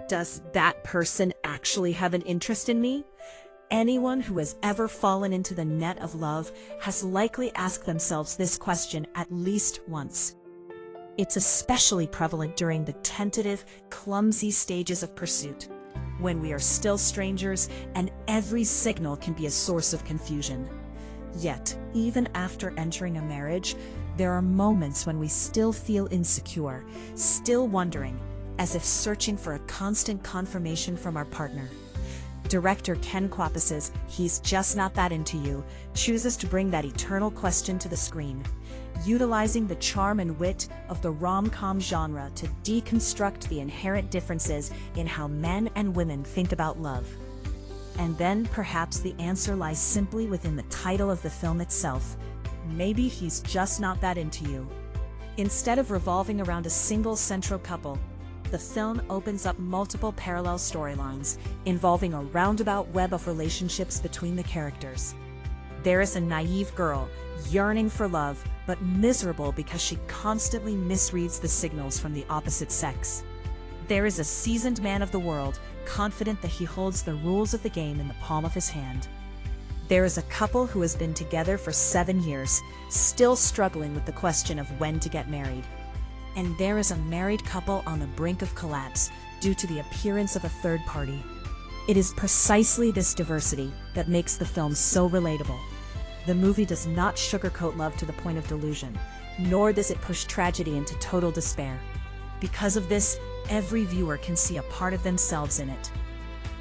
Does that person actually have an interest in me? Anyone who has ever fallen into the net of love has likely asked themselves this question at least once. It's especially prevalent during the tentative, clumsy stages of pursuit, when we are still strangers and every signal can be a source of confusion. Yet, even after entering a marriage, there are moments when we still feel insecure, still wondering, as if searching for a constant confirmation from our partner. Director Ken Kwapis' He's Just Not That Into You chooses to bring that eternal question to the screen, utilizing the charm and wit of the rom-com genre to deconstruct the inherent differences in how men and women think about love. And then perhaps the answer lies simply within the title of the film itself. Maybe he's just not that into you. Instead of revolving around a single central couple, the film opens up multiple parallel storylines involving a roundabout web of relationships between the characters. There is a naive girl yearning for love, but miserable because she constantly misreads the signals from the opposite sex. There is a seasoned man of the world, confident that he holds the rules of the game in the palm of his hand. There is a couple who has been together for 7 years, still struggling with the question of when to get married. And there is a married couple on the brink of collapse due to the appearance of a third party. It is precisely this diversity that makes the film so relatable. The movie does not sugarcoat love to the point of delusion, nor does it push tragedy into total despair. Because of this, every viewer can see a part of themselves in it.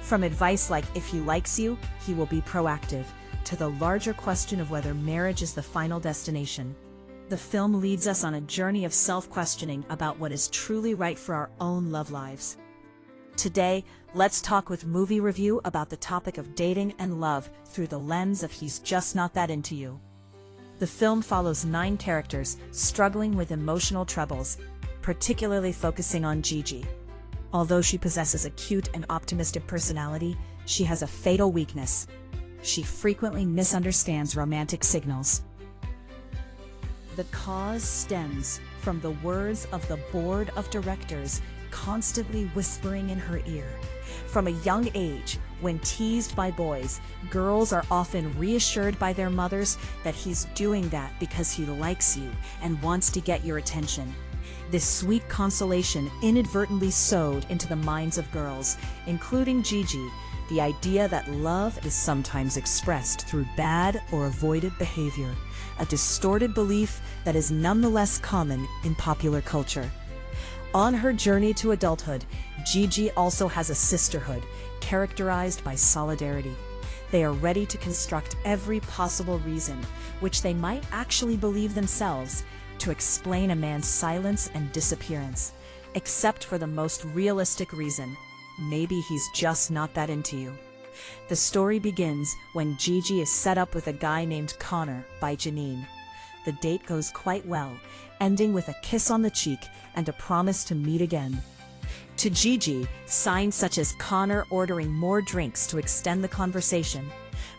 From advice like if he likes you, he will be proactive, to the larger question of whether marriage is the final destination. The film leads us on a journey of self-questioning about what is truly right for our own love lives. Today, let's talk with Movi Review about the topic of dating and love through the lens of He's Just Not That Into You. The film follows 9 characters struggling with emotional troubles, particularly focusing on Gigi. Although she possesses a cute and optimistic personality, she has a fatal weakness. She frequently misunderstands romantic signals. The cause stems from the words of the board of directors constantly whispering in her ear. From a young age, when teased by boys, girls are often reassured by their mothers that he's doing that because he likes you and wants to get your attention. This sweet consolation inadvertently sowed into the minds of girls, including Gigi, the idea that love is sometimes expressed through bad or avoided behavior, a distorted belief that is nonetheless common in popular culture. On her journey to adulthood, Gigi also has a sisterhood, characterized by solidarity. They are ready to construct every possible reason, which they might actually believe themselves, to explain a man's silence and disappearance, except for the most realistic reason: maybe he's just not that into you. The story begins when Gigi is set up with a guy named Connor by Janine. The date goes quite well, ending with a kiss on the cheek and a promise to meet again. To Gigi, signs such as Connor ordering more drinks to extend the conversation,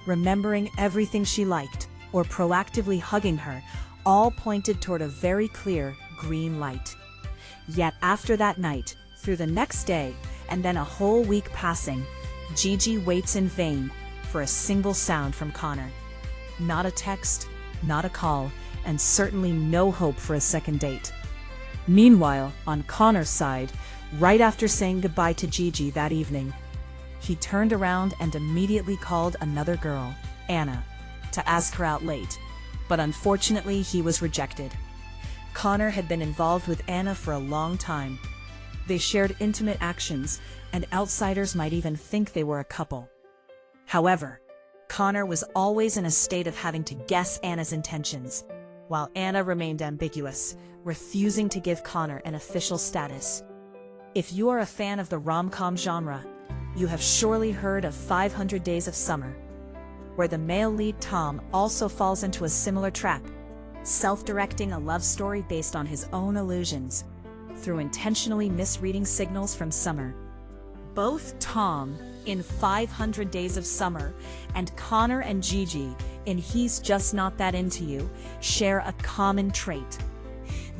remembering everything she liked, or proactively hugging her, all pointed toward a very clear green light. Yet after that night, through the next day, and then a whole week passing, Gigi waits in vain for a single sound from Connor. Not a text, not a call, and certainly no hope for a second date. Meanwhile, on Connor's side, right after saying goodbye to Gigi that evening, he turned around and immediately called another girl, Anna, to ask her out late, but unfortunately he was rejected. Connor had been involved with Anna for a long time. They shared intimate actions, and outsiders might even think they were a couple. However, Connor was always in a state of having to guess Anna's intentions, while Anna remained ambiguous, refusing to give Connor an official status. If you are a fan of the rom-com genre, you have surely heard of 500 Days of Summer, where the male lead Tom also falls into a similar trap, self-directing a love story based on his own illusions, through intentionally misreading signals from Summer. Both Tom, in 500 Days of Summer, and Connor and Gigi, in He's Just Not That Into You, share a common trait.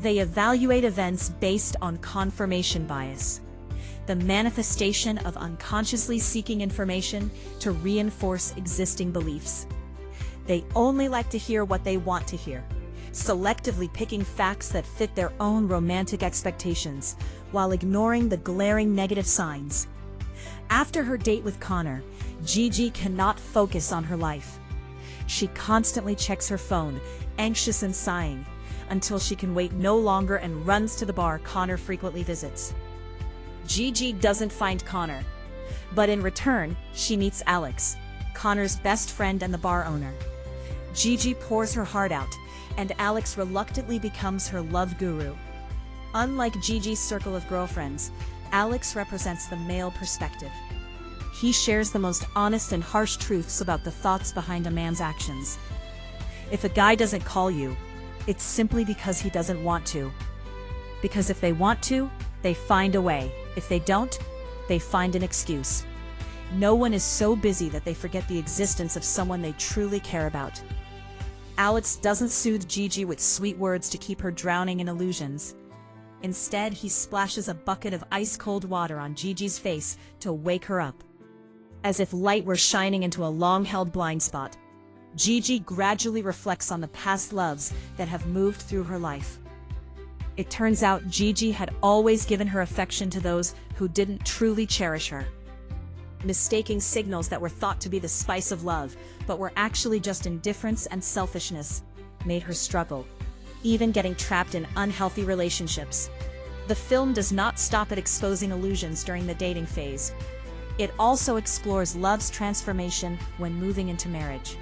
They evaluate events based on confirmation bias. the manifestation of unconsciously seeking information to reinforce existing beliefs. They only like to hear what they want to hear, selectively picking facts that fit their own romantic expectations, while ignoring the glaring negative signs. After her date with Connor, Gigi cannot focus on her life. She constantly checks her phone, anxious and sighing, until she can wait no longer and runs to the bar Connor frequently visits. Gigi doesn't find Connor, but in return, she meets Alex, Connor's best friend and the bar owner. Gigi pours her heart out, and Alex reluctantly becomes her love guru. Unlike Gigi's circle of girlfriends, Alex represents the male perspective. He shares the most honest and harsh truths about the thoughts behind a man's actions. If a guy doesn't call you, it's simply because he doesn't want to. Because if they want to, they find a way. If they don't, they find an excuse. No one is so busy that they forget the existence of someone they truly care about. Alex doesn't soothe Gigi with sweet words to keep her drowning in illusions. Instead, he splashes a bucket of ice-cold water on Gigi's face to wake her up. As if light were shining into a long-held blind spot, Gigi gradually reflects on the past loves that have moved through her life. It turns out Gigi had always given her affection to those who didn't truly cherish her. Mistaking signals that were thought to be the spice of love, but were actually just indifference and selfishness, made her struggle, even getting trapped in unhealthy relationships. The film does not stop at exposing illusions during the dating phase. It also explores love's transformation when moving into marriage.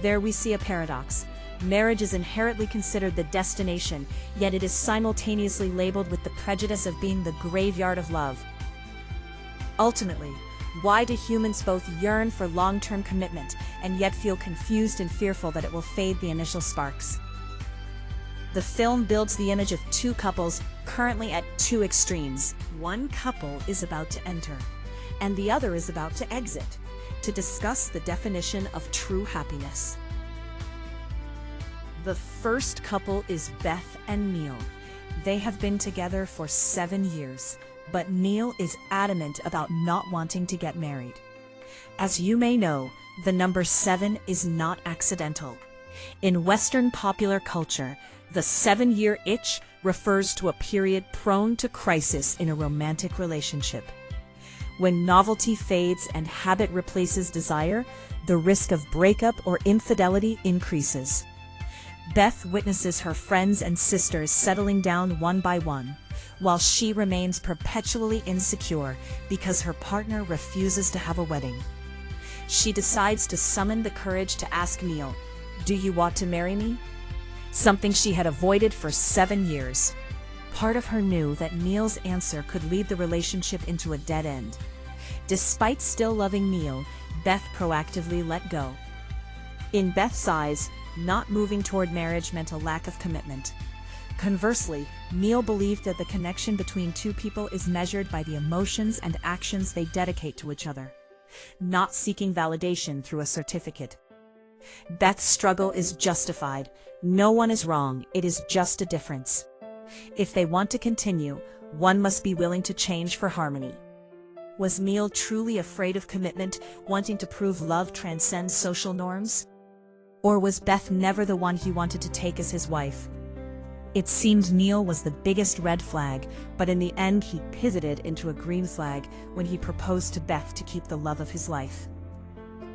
There we see a paradox. Marriage is inherently considered the destination, yet it is simultaneously labeled with the prejudice of being the graveyard of love. Ultimately, why do humans both yearn for long-term commitment and yet feel confused and fearful that it will fade the initial sparks? The film builds the image of two couples currently at two extremes. One couple is about to enter, and the other is about to exit, to discuss the definition of true happiness. The first couple is Beth and Neil. They have been together for 7 years, but Neil is adamant about not wanting to get married. As you may know, the number 7 is not accidental. In Western popular culture, the 7-year itch refers to a period prone to crisis in a romantic relationship. When novelty fades and habit replaces desire, the risk of breakup or infidelity increases. Beth witnesses her friends and sisters settling down one by one, while she remains perpetually insecure because her partner refuses to have a wedding. She decides to summon the courage to ask Neil, "Do you want to marry me?" Something she had avoided for 7 years. Part of her knew that Neil's answer could lead the relationship into a dead end. Despite still loving Neil, Beth proactively let go. In Beth's eyes, not moving toward marriage meant a lack of commitment. Conversely, Neil believed that the connection between two people is measured by the emotions and actions they dedicate to each other, not seeking validation through a certificate. Beth's struggle is justified. No one is wrong, it is just a difference. If they want to continue, one must be willing to change for harmony. Was Neil truly afraid of commitment, wanting to prove love transcends social norms? Or was Beth never the one he wanted to take as his wife? It seemed Neil was the biggest red flag, but in the end he pivoted into a green flag when he proposed to Beth to keep the love of his life.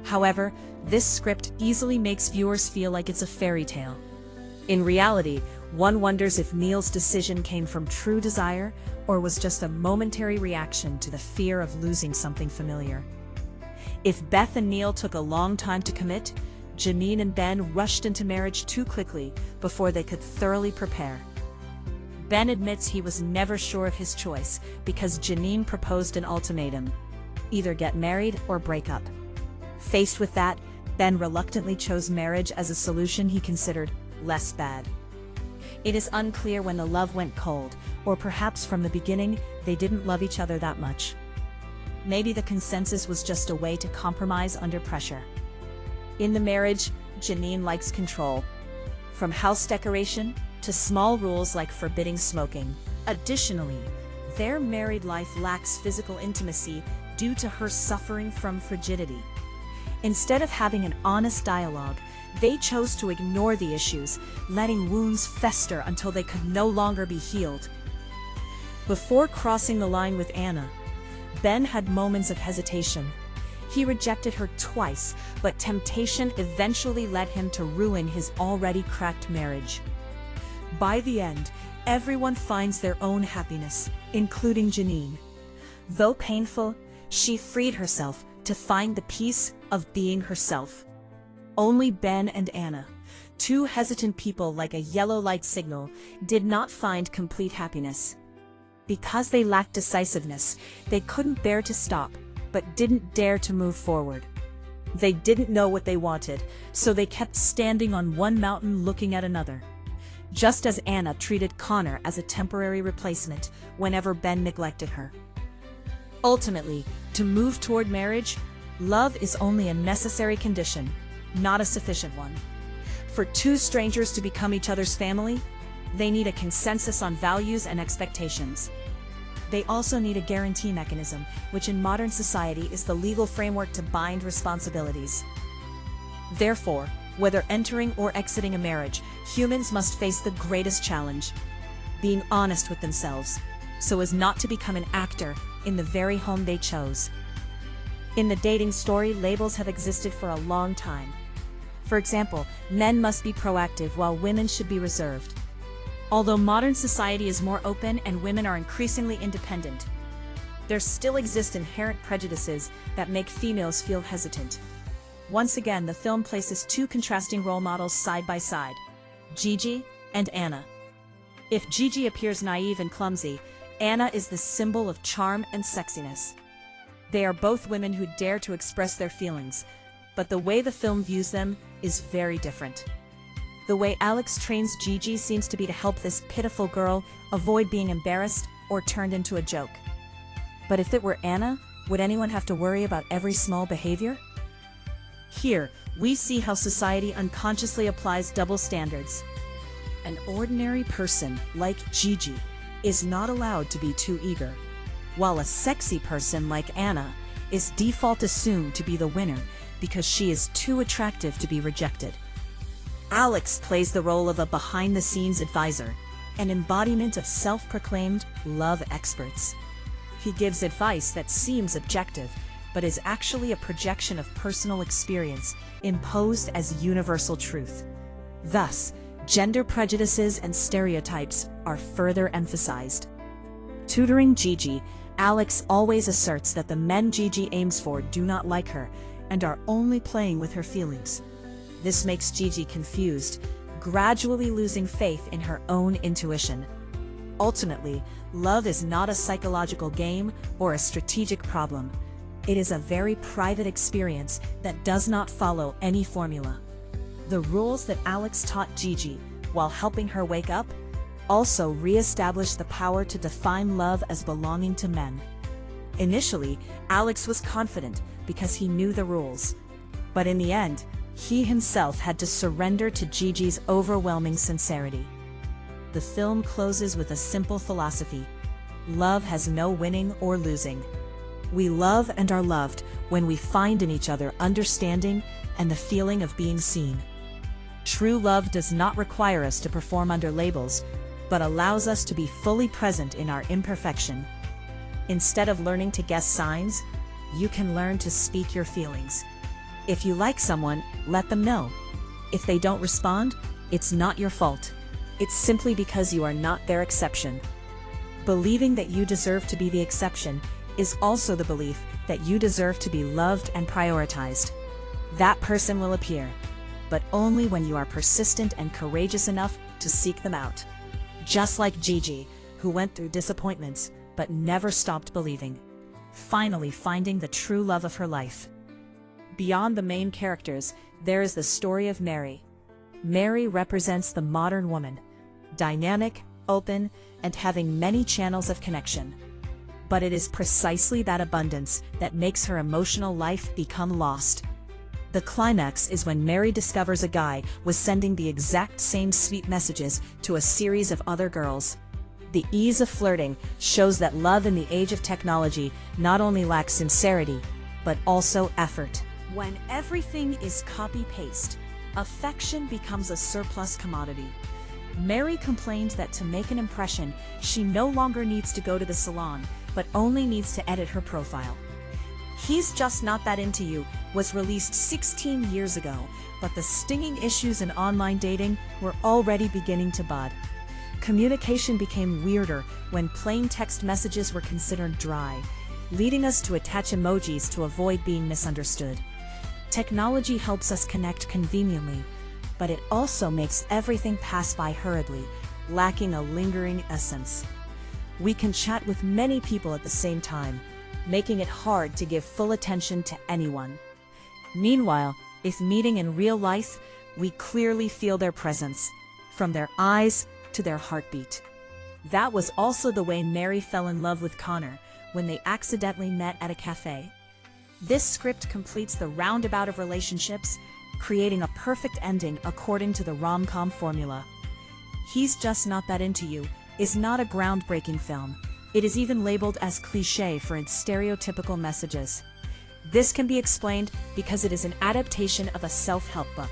However, this script easily makes viewers feel like it's a fairy tale. In reality, one wonders if Neil's decision came from true desire or was just a momentary reaction to the fear of losing something familiar. If Beth and Neil took a long time to commit, Janine and Ben rushed into marriage too quickly before they could thoroughly prepare. Ben admits he was never sure of his choice because Janine proposed an ultimatum: either get married or break up. Faced with that, Ben reluctantly chose marriage as a solution he considered less bad. It is unclear when the love went cold, or perhaps from the beginning they didn't love each other that much. Maybe the consensus was just a way to compromise under pressure. In the marriage, Janine likes control, from house decoration to small rules like forbidding smoking. Additionally, their married life lacks physical intimacy due to her suffering from frigidity. Instead of having an honest dialogue, they chose to ignore the issues, letting wounds fester until they could no longer be healed. Before crossing the line with Anna, Ben had moments of hesitation. He rejected her twice, but temptation eventually led him to ruin his already cracked marriage. By the end, everyone finds their own happiness, including Janine. Though painful, she freed herself to find the peace of being herself. Only Ben and Anna, two hesitant people like a yellow light signal, did not find complete happiness. Because they lacked decisiveness, they couldn't bear to stop, but didn't dare to move forward. They didn't know what they wanted, so they kept standing on one mountain looking at another. Just as Anna treated Connor as a temporary replacement whenever Ben neglected her. Ultimately, to move toward marriage, love is only a necessary condition, not a sufficient one. For two strangers to become each other's family, they need a consensus on values and expectations. They also need a guarantee mechanism, which in modern society is the legal framework to bind responsibilities. Therefore, whether entering or exiting a marriage, humans must face the greatest challenge: being honest with themselves, so as not to become an actor in the very home they chose. In the dating story, labels have existed for a long time. For example, men must be proactive while women should be reserved. Although modern society is more open and women are increasingly independent, there still exist inherent prejudices that make females feel hesitant. Once again, the film places two contrasting role models side by side: Gigi and Anna. If Gigi appears naive and clumsy, Anna is the symbol of charm and sexiness. They are both women who dare to express their feelings, but the way the film views them is very different. The way Alex trains Gigi seems to be to help this pitiful girl avoid being embarrassed or turned into a joke. But if it were Anna, would anyone have to worry about every small behavior? Here, we see how society unconsciously applies double standards. An ordinary person, like Gigi, is not allowed to be too eager, while a sexy person like Anna is default assumed to be the winner because she is too attractive to be rejected. Alex plays the role of a behind-the-scenes advisor, an embodiment of self-proclaimed love experts. He gives advice that seems objective, but is actually a projection of personal experience imposed as universal truth. Thus, gender prejudices and stereotypes are further emphasized. Tutoring Gigi, Alex always asserts that the men Gigi aims for do not like her and are only playing with her feelings. This makes Gigi confused, gradually losing faith in her own intuition. Ultimately, love is not a psychological game or a strategic problem. It is a very private experience that does not follow any formula. The rules that Alex taught Gigi, while helping her wake up, also re-established the power to define love as belonging to men. Initially, Alex was confident because he knew the rules. But in the end, he himself had to surrender to Gigi's overwhelming sincerity. The film closes with a simple philosophy: love has no winning or losing. We love and are loved when we find in each other understanding and the feeling of being seen. True love does not require us to perform under labels, but allows us to be fully present in our imperfection. Instead of learning to guess signs, you can learn to speak your feelings. If you like someone, let them know. If they don't respond, it's not your fault. It's simply because you are not their exception. Believing that you deserve to be the exception is also the belief that you deserve to be loved and prioritized. That person will appear, but only when you are persistent and courageous enough to seek them out. Just like Gigi, who went through disappointments but never stopped believing, finally finding the true love of her life. Beyond the main characters, there is the story of Mary. Mary represents the modern woman, dynamic, open, and having many channels of connection. But it is precisely that abundance that makes her emotional life become lost. The climax is when Mary discovers a guy was sending the exact same sweet messages to a series of other girls. The ease of flirting shows that love in the age of technology not only lacks sincerity, but also effort. When everything is copy-paste, affection becomes a surplus commodity. Mary complained that to make an impression, she no longer needs to go to the salon, but only needs to edit her profile. He's Just Not That Into You was released 16 years ago, but the stinging issues in online dating were already beginning to bud. Communication became weirder when plain text messages were considered dry, leading us to attach emojis to avoid being misunderstood. Technology helps us connect conveniently, but it also makes everything pass by hurriedly, lacking a lingering essence. We can chat with many people at the same time, making it hard to give full attention to anyone. Meanwhile, if meeting in real life, we clearly feel their presence, from their eyes to their heartbeat. That was also the way Mary fell in love with Connor when they accidentally met at a cafe. This script completes the roundabout of relationships, creating a perfect ending according to the rom-com formula. He's Just Not That Into You is not a groundbreaking film. It is even labeled as cliché for its stereotypical messages. This can be explained because it is an adaptation of a self-help book.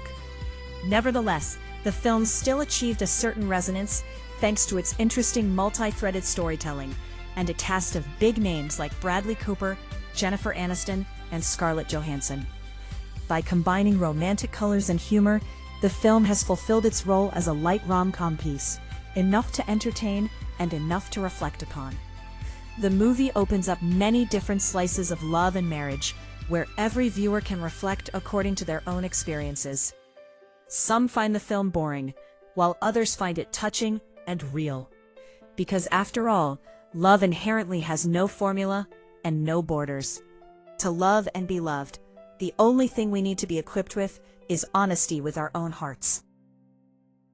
Nevertheless, the film still achieved a certain resonance thanks to its interesting multi-threaded storytelling and a cast of big names like Bradley Cooper, Jennifer Aniston, and Scarlett Johansson. By combining romantic colors and humor, the film has fulfilled its role as a light rom-com piece, enough to entertain and enough to reflect upon. The movie opens up many different slices of love and marriage, where every viewer can reflect according to their own experiences. Some find the film boring, while others find it touching and real. Because after all, love inherently has no formula and no borders. To love and be loved, the only thing we need to be equipped with is honesty with our own hearts.